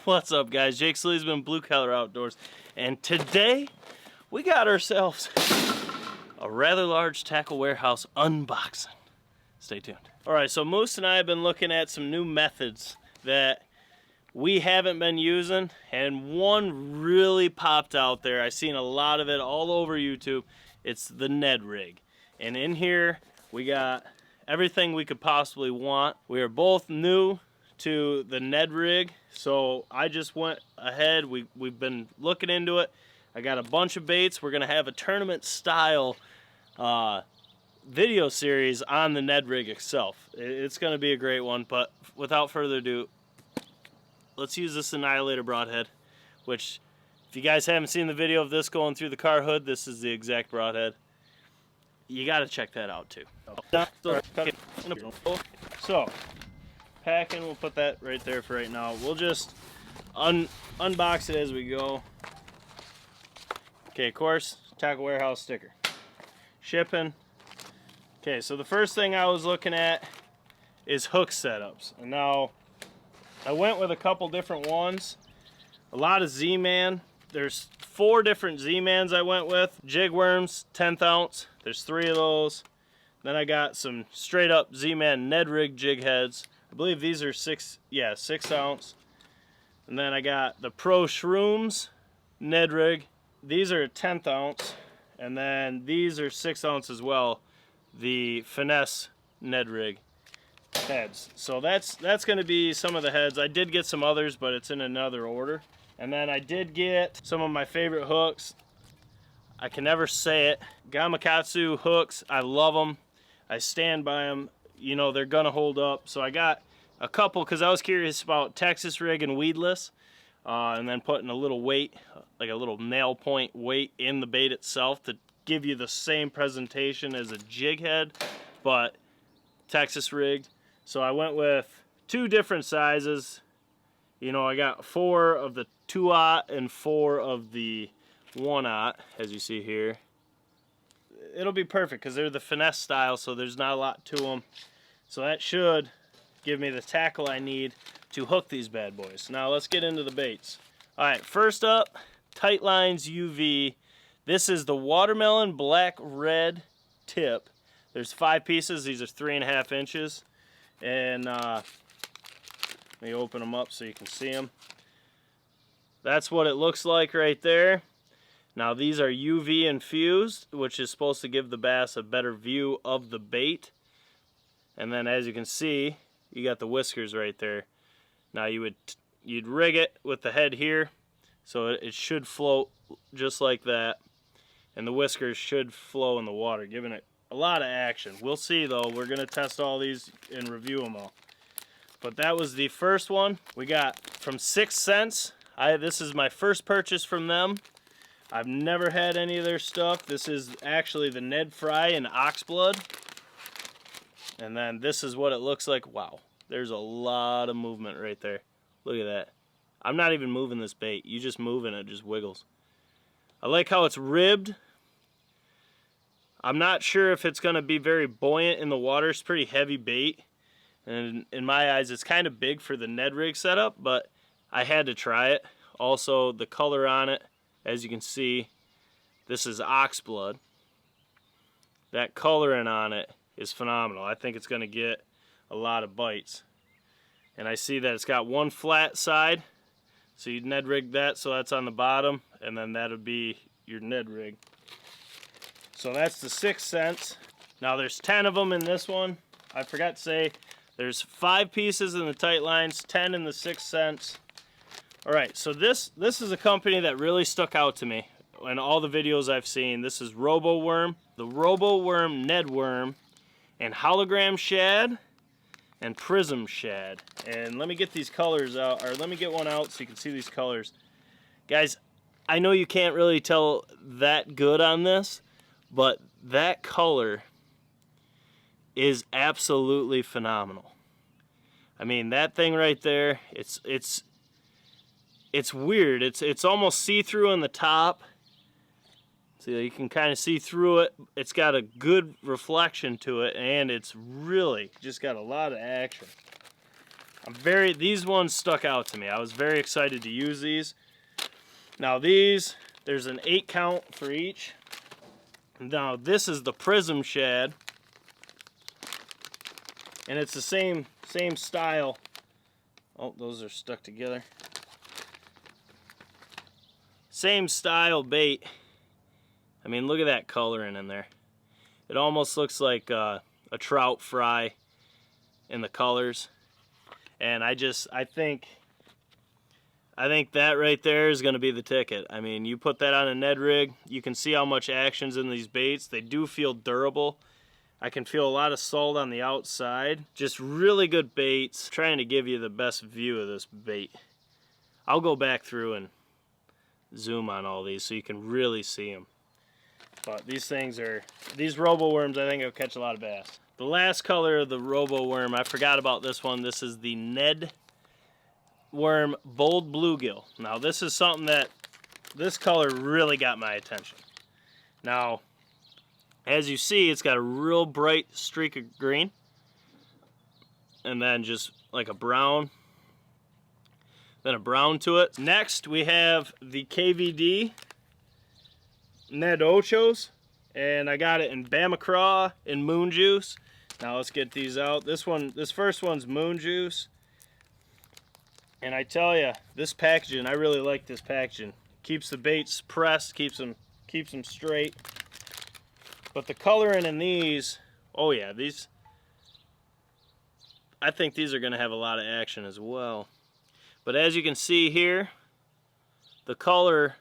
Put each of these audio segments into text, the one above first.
What's up, guys? Jake Sleesman, Blue Collar Outdoors, and today we got ourselves a rather large Tackewarehouse unboxing. Stay tuned. Alright, so Moose and I have been looking at some new methods that we haven't been using, and one really popped out there. I've seen a lot of it all over YouTube. It's the Ned rig. And in here we got everything we could possibly want. We are both new to the Ned rig, so I just went ahead. We've been looking into it. I got a bunch of baits. We're gonna have a tournament style video series on the Ned rig itself. It's gonna be a great one, but without further ado, let's use this Annihilator broadhead, which if you guys haven't seen the video of this going through the car hood, this is the exact broadhead. You gotta check that out too. So packing, we'll put that right there for right now. We'll just unbox it as we go. Okay, of course, Tackewarehouse sticker. Shipping. Okay, so the first thing I was looking at is hook setups. And now, I went with a couple different ones. A lot of Z-Man. There's 4 different Z-Mans I went with. Jig worms, 10th ounce. There's 3 of those. Then I got some straight up Z-Man Ned rig jig heads. I believe these are 6 ounce. And then I got the Pro Shrooms Ned rig. These are 10th ounce. And then these are 6 ounce as well. The Finesse Ned rig heads. So that's going to be some of the heads. I did get some others, but it's in another order. And then I did get some of my favorite hooks. I can never say it. Gamakatsu hooks. I love them. I stand by them. You know, they're gonna hold up. So I got a couple because I was curious about Texas rig and weedless, and then putting a little weight, like a little nail point weight in the bait itself to give you the same presentation as a jig head, but Texas rigged. So I went with 2 different sizes. You know, I got 4 of the 2-aught and 4 of the 1-aught, as you see here. It'll be perfect because they're the finesse style, so there's not a lot to them. So that should give me the tackle I need to hook these bad boys. Now let's get into the baits. Alright, first up, Tight Lines UV. This is the watermelon black red tip. There's 5 pieces. These are 3.5 inches. And let me open them up so you can see them. That's what it looks like right there. Now these are UV infused, which is supposed to give the bass a better view of the bait. And then as you can see, you got the whiskers right there. Now you'd rig it with the head here, so it should float just like that. And the whiskers should flow in the water, giving it a lot of action. We'll see though, we're gonna test all these and review them all. But that was the first one we got from 6 Cents. This is my first purchase from them. I've never had any of their stuff. This is actually the Ned Fry in Oxblood. And then this is what it looks like. Wow, there's a lot of movement right there. Look at that. I'm not even moving this bait. You just move and it just wiggles. I like how it's ribbed. I'm not sure if it's going to be very buoyant in the water. It's pretty heavy bait. And in my eyes, it's kind of big for the Ned rig setup, but I had to try it. Also, the color on it, as you can see, this is Oxblood. That coloring on it is phenomenal. I think it's going to get a lot of bites. And I see that it's got one flat side, so you'd Ned rig that so that's on the bottom, and then that would be your Ned rig. So that's the 6 Cents. Now there's 10 of them in this one. I forgot to say there's 5 pieces in the Tight Lines, 10 in the 6 Cents. Alright, so this is a company that really stuck out to me in all the videos I've seen. This is Robo Worm, the Robo Worm Ned Worm, and Hologram Shad, and Prism Shad. And let me get these colors out, or let me get one out so you can see these colors. Guys, I know you can't really tell that good on this, but that color is absolutely phenomenal. I mean, that thing right there, it's weird. It's almost see-through on the top. So you can kind of see through it. It's got a good reflection to it, and it's really just got a lot of action. These ones stuck out to me. I was very excited to use these. Now these, there's an 8 count for each. Now this is the Prism shad, and it's the same style. Oh, those are stuck together. Same style bait. I mean, look at that coloring in there. It almost looks like a trout fry in the colors. And I think that right there is going to be the ticket. I mean, you put that on a Ned rig, you can see how much action's in these baits. They do feel durable. I can feel a lot of salt on the outside. Just really good baits. Trying to give you the best view of this bait. I'll go back through and zoom on all these so you can really see them. But these robo worms, I think will catch a lot of bass. The last color of the robo worm, I forgot about this one. This is the Ned worm bold bluegill. Now this is something that, this color really got my attention. Now, as you see, it's got a real bright streak of green, and then just like a brown, then a brown to it. Next we have the KVD Ned Ochos, and I got it in Bama Craw and Moon Juice. Now let's get these out. This first one's Moon Juice, and I tell you, this packaging, I really like this packaging. Keeps the baits pressed, keeps them straight. But the coloring in these, oh yeah, these, I think these are going to have a lot of action as well. But as you can see here, the color,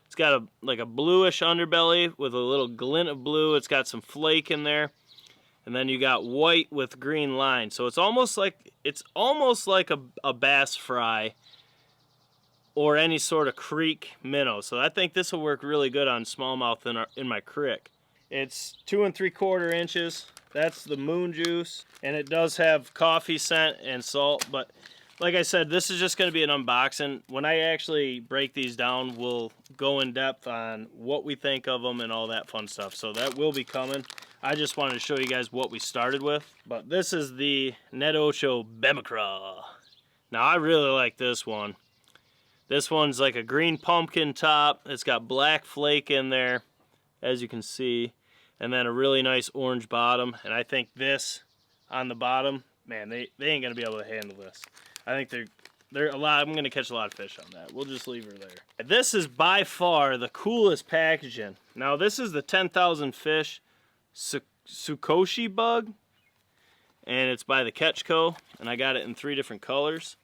it's got like a bluish underbelly with a little glint of blue. It's got some flake in there. And then you got white with green lines. So it's almost like a bass fry or any sort of creek minnow. So I think this will work really good on smallmouth in my creek. It's 2 3/4 inches. That's the Moon Juice, and it does have coffee scent and salt. But like I said, this is just going to be an unboxing. When I actually break these down, we'll go in depth on what we think of them and all that fun stuff. So that will be coming. I just wanted to show you guys what we started with. But this is the Ned Ocho Bama Craw. Now I really like this one. This one's like a green pumpkin top. It's got black flake in there, as you can see, and then a really nice orange bottom. And I think this on the bottom, man, they ain't gonna be able to handle this. I think they're a lot. I'm gonna catch a lot of fish on that. We'll just leave her there. This is by far the coolest packaging. Now this is the 10,000 fish Tsukoshi bug, and it's by the Catch Co. And I got it in 3 different colors.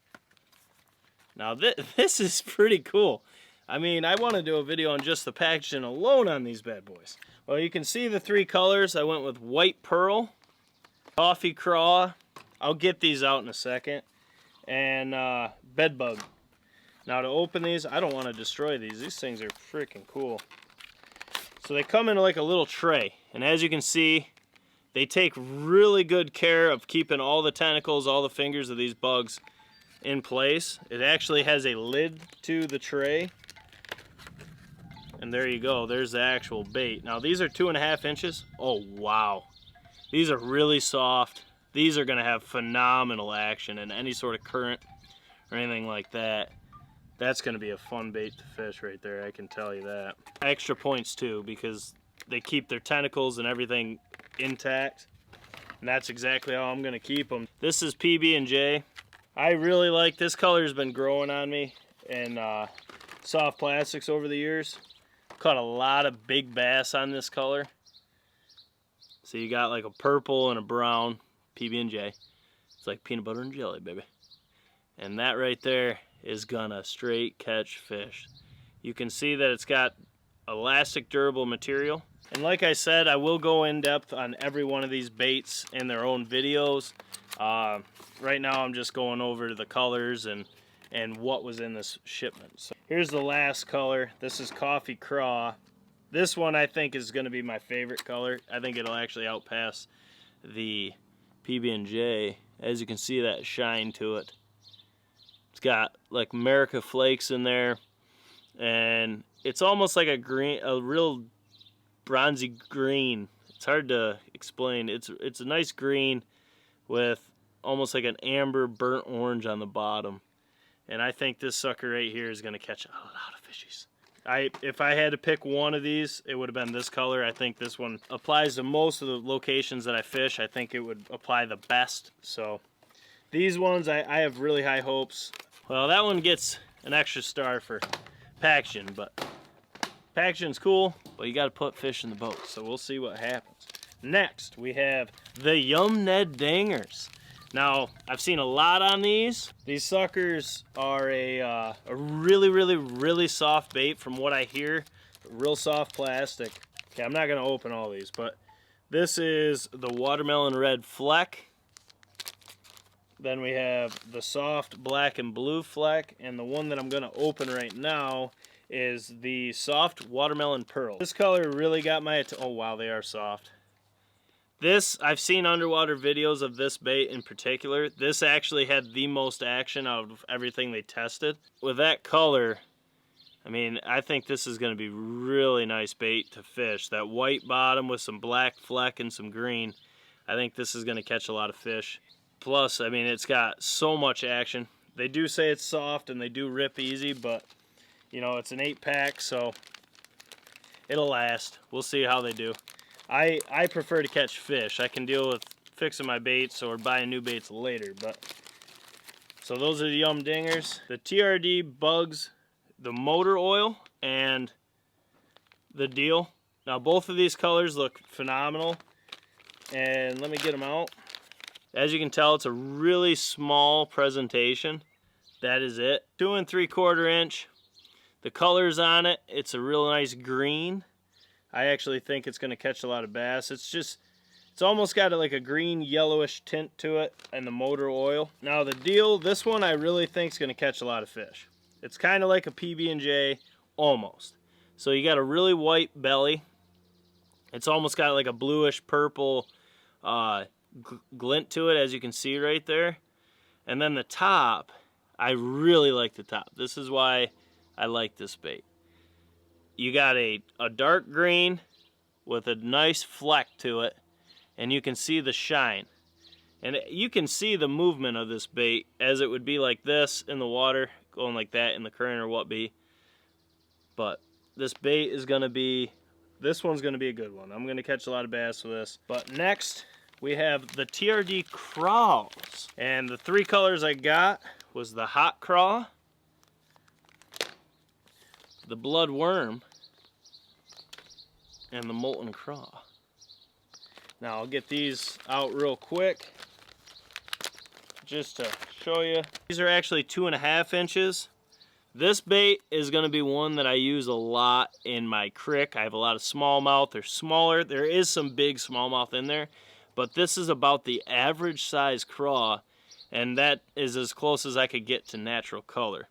Now this is pretty cool. I mean, I want to do a video on just the packaging alone on these bad boys. Well, you can see the 3 colors. I went with white pearl, coffee craw. I'll get these out in a second. And bed bug. Now to open these, I don't want to destroy these. These things are freaking cool. So they come in like a little tray. And as you can see, they take really good care of keeping all the tentacles, all the fingers of these bugs in place. It actually has a lid to the tray. And there you go, there's the actual bait. Now these are 2.5 inches. Oh wow, these are really soft. These are gonna have phenomenal action in any sort of current or anything like that. That's gonna be a fun bait to fish right there, I can tell you that. Extra points too, because they keep their tentacles and everything intact. And that's exactly how I'm gonna keep them. This is PB&J. I really like this color. Has been growing on me in soft plastics over the years. Caught a lot of big bass on this color. So you got like a purple and a brown PB&J. It's like peanut butter and jelly, baby. And that right there is gonna straight catch fish. You can see that it's got elastic durable material. And like I said, I will go in depth on every one of these baits in their own videos. Right now I'm just going over the colors and what was in this shipment. So here's the last color. This is Coffee Craw. This one I think is going to be my favorite color. I think it'll actually outpass the PB&J. As you can see, that shine to it. It's got like America flakes in there, and it's almost like a real bronzy green. It's hard to explain. It's a nice green with almost like an amber burnt orange on the bottom. And I think this sucker right here is going to catch a lot of fishies. If I had to pick one of these, it would have been this color. I think this one applies to most of the locations that I fish. I think it would apply the best. So these ones, I have really high hopes. Well, that one gets an extra star for packaging, but packaging's cool, but you got to put fish in the boat. So we'll see what happens. Next, we have the Yum Ned Dingers. Now, I've seen a lot on these. These suckers are a really, really, really soft bait from what I hear. Real soft plastic. Okay, I'm not gonna open all these, but this is the watermelon red fleck. Then we have the soft black and blue fleck, and the one that I'm gonna open right now is the soft watermelon pearl. This color really got my attention. Oh wow, they are soft. This, I've seen underwater videos of this bait in particular. This actually had the most action out of everything they tested. With that color, I mean, I think this is going to be really nice bait to fish. That white bottom with some black fleck and some green. I think this is going to catch a lot of fish. Plus, I mean, it's got so much action. They do say it's soft and they do rip easy, but, you know, it's an 8-pack, so it'll last. We'll see how they do. I prefer to catch fish. I can deal with fixing my baits or buying new baits later. But so those are the Yum Dingers. The TRD bugs, the motor oil, and the deal. Now both of these colors look phenomenal. And let me get them out. As you can tell, it's a really small presentation. That is it. 2 3/4 inch. The colors on it, it's a real nice green. I actually think it's going to catch a lot of bass. It's almost got like a green yellowish tint to it, and the motor oil. Now the deal, this one I really think is going to catch a lot of fish. It's kind of like a PB&J, almost. So you got a really white belly. It's almost got like a bluish purple glint to it, as you can see right there. And then the top, I really like the top. This is why I like this bait. You got a dark green with a nice fleck to it, and you can see the shine. And you can see the movement of this bait, as it would be like this in the water, going like that in the current or what be. But this bait is going to be, this one's going to be a good one. I'm going to catch a lot of bass with this. But next, we have the TRD craws. And the 3 colors I got was the hot craw, the blood worm, and the molten craw. Now I'll get these out real quick just to show you. These are actually 2.5 inches. This bait is going to be one that I use a lot in my creek. I have a lot of smallmouth. They're smaller. There is some big smallmouth in there, but this is about the average size craw, and that is as close as I could get to natural color.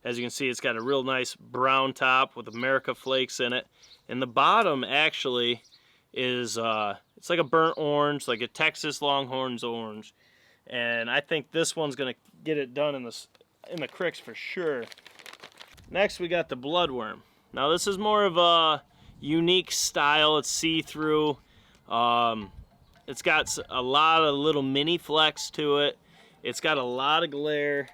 As you can see, it's got a real nice brown top with America flakes in it. And the bottom actually is, it's like a burnt orange, like a Texas Longhorns orange. And I think this one's going to get it done in the creeks for sure. Next, we got the bloodworm. Now, this is more of a unique style. It's see-through. It's got a lot of little mini flecks to it. It's got a lot of glare.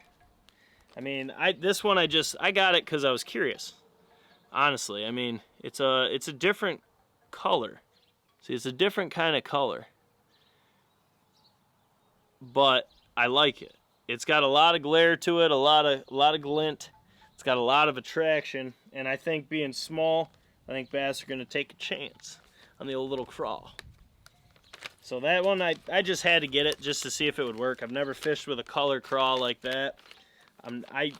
I mean, this one I got it because I was curious. Honestly, I mean, it's a different color. See, it's a different kind of color. But I like it. It's got a lot of glare to it, a lot of glint. It's got a lot of attraction, and I think being small, I think bass are going to take a chance on the old little craw. So that one, I just had to get it just to see if it would work. I've never fished with a color craw like that. I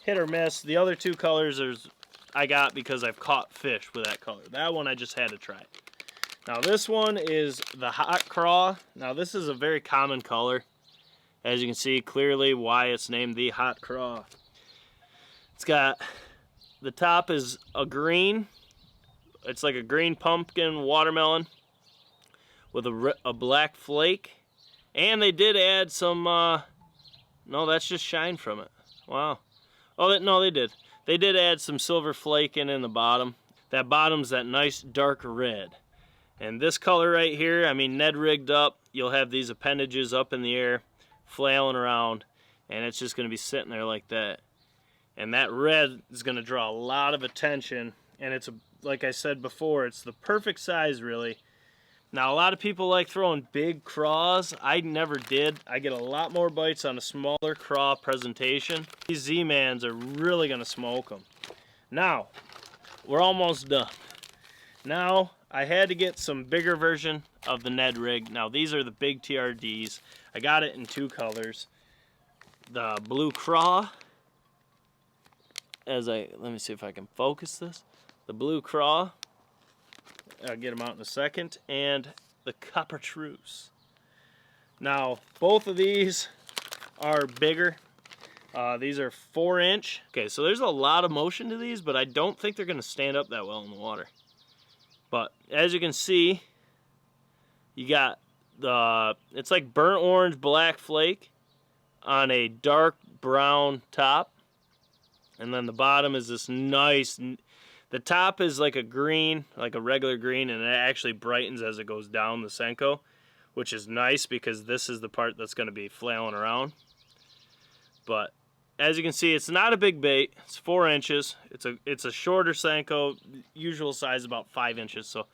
hit or miss. The other 2 colors I got because I've caught fish with that color. That one I just had to try. Now this one is the hot craw. Now this is a very common color. As you can see clearly why it's named the hot craw. It's got, the top is a green. It's like a green pumpkin watermelon with a black flake. And they did add some, no, that's just shine from it. Wow. Oh, no, they did. They did add some silver flake in the bottom. That bottom's that nice dark red. And this color right here, I mean, Ned rigged up. You'll have these appendages up in the air. flailing around, and it's just going to be sitting there like that. And that red is going to draw a lot of attention, and it's, like I said before, it's the perfect size really. Now a lot of people like throwing big craws. I never did. I get a lot more bites on a smaller craw presentation. These Z-Mans are really going to smoke them. Now, we're almost done. Now, I had to get some bigger version of the Ned rig. Now these are the big TRDs. I got it in 2 colors. The blue craw, let me see if I can focus this. The blue craw, I'll get them out in a second, and the copper truce. Now, both of these are bigger. These are 4-inch. Okay, so there's a lot of motion to these, but I don't think they're gonna stand up that well in the water. But as you can see, you got it's like burnt orange black flake on a dark brown top. And then the bottom is this nice, the top is like a green, like a regular green, and it actually brightens as it goes down the Senko, which is nice because this is the part that's going to be flailing around. But as you can see, it's not a big bait. It's 4 inches. It's a shorter Senko, usual size about 5 inches. So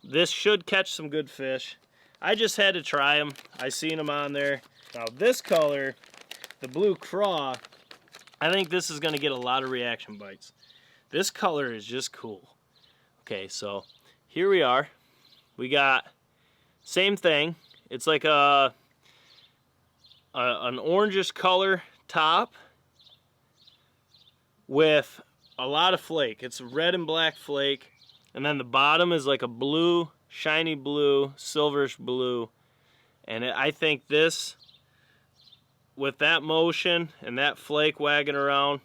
this should catch some good fish. I just had to try them. I seen them on there. Now this color, the blue craw, I think this is going to get a lot of reaction bites. This color is just cool. Okay, so here we are. We got same thing. It's like an orangish color top with a lot of flake. It's red and black flake, and then the bottom is like a blue, shiny blue, silverish blue. And I think this, with that motion and that flake wagging around,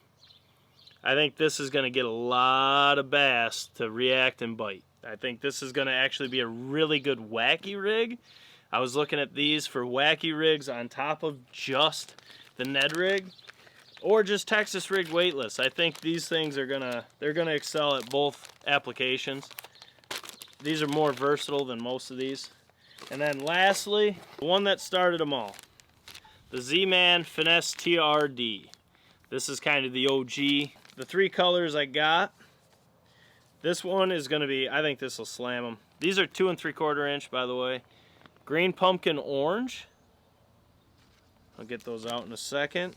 I think this is going to get a lot of bass to react and bite. I think this is going to actually be a really good wacky rig. I was looking at these for wacky rigs on top of just the Ned rig or just Texas rig weightless. I think these things are they're gonna excel at both applications. These are more versatile than most of these. And then lastly, the one that started them all, the Z-Man Finesse TRD. This is kind of the OG. The 3 colors I got, this one is going to be, I think this will slam them. These are 2 3/4 inch, by the way. Green pumpkin orange. I'll get those out in a second.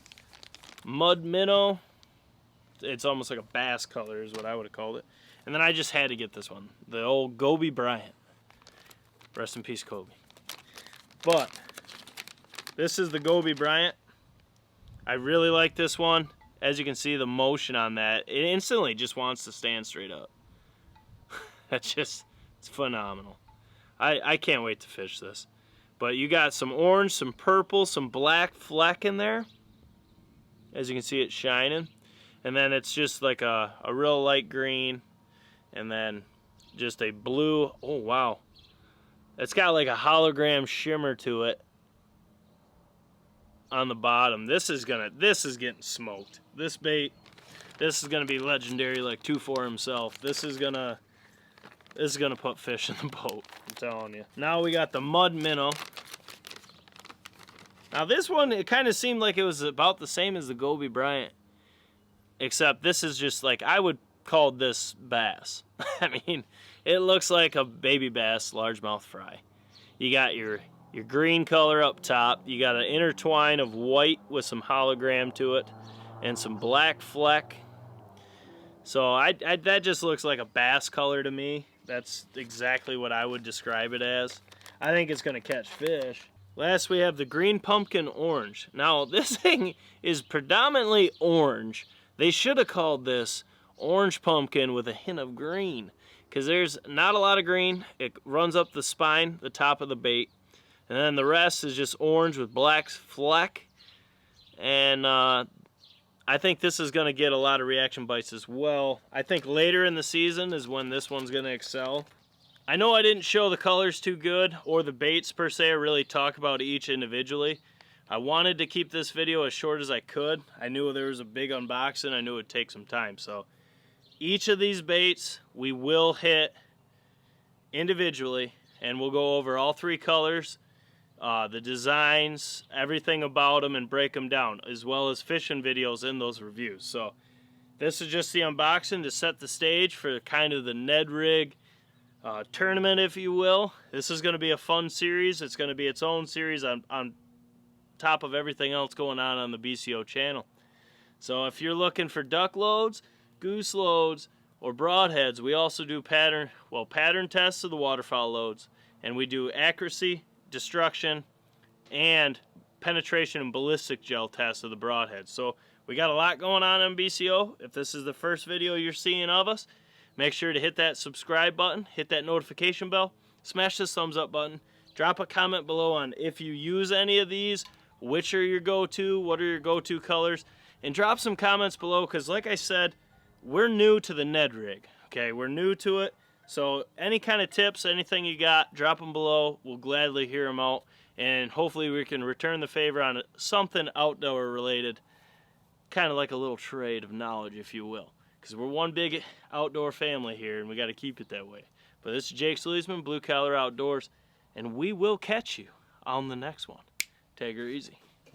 Mud minnow. It's almost like a bass color is what I would have called it. And then I just had to get this one, the old Goby Bryant. Rest in peace, Kobe. But this is the Goby Bryant. I really like this one. As you can see, the motion on that, it instantly just wants to stand straight up. It's phenomenal. I can't wait to fish this. But you got some orange, some purple, some black fleck in there. As you can see, it's shining. And then it's just like a real light green. And then just a blue. Oh, wow. It's got like a hologram shimmer to it on the bottom. This is getting smoked. This bait, this is gonna be legendary like 2-4 himself. This is gonna put fish in the boat, I'm telling you. Now we got the mud minnow. Now this one, it kind of seemed like it was about the same as the Goby Bryant, except this is just like, I would call this bass. I mean, it looks like a baby bass largemouth fry. You got your green color up top. You got an intertwine of white with some hologram to it and some black fleck. So that just looks like a bass color to me. That's exactly what I would describe it as. I think it's going to catch fish. Last we have the green pumpkin orange. Now this thing is predominantly orange. They should have called this orange pumpkin with a hint of green, because there's not a lot of green. It runs up the spine, the top of the bait. And then the rest is just orange with black fleck. And I think this is going to get a lot of reaction bites as well. I think later in the season is when this one's going to excel. I know I didn't show the colors too good, or the baits per se, or really talk about each individually. I wanted to keep this video as short as I could. I knew there was a big unboxing. I knew it would take some time. So each of these baits we will hit individually, and we'll go over all 3 colors the designs, everything about them, and break them down, as well as fishing videos in those reviews. So this is just the unboxing to set the stage for kind of the Ned Rig tournament, if you will. This is going to be a fun series. It's going to be its own series on top of everything else going on the BCO channel. So if you're looking for duck loads, goose loads, or broadheads, we also do pattern tests of the waterfowl loads, and we do accuracy, destruction, and penetration and ballistic gel tests of the broadheads. So we got a lot going on BCO. If this is the first video you're seeing of us, make sure to hit that subscribe button, hit that notification bell, smash this thumbs up button, drop a comment below on if you use any of these, which are your go-to, what are your go-to colors, and drop some comments below, because like I said, we're new to the Ned Rig. Okay, we're new to it. So any kind of tips, anything you got, drop them below. We'll gladly hear them out, and hopefully we can return the favor on something outdoor related, kind of like a little trade of knowledge, if you will, because we're one big outdoor family here, and we got to keep it that way. But this is Jake Sleesman, Blue Collar Outdoors, and we will catch you on the next one. Take her easy.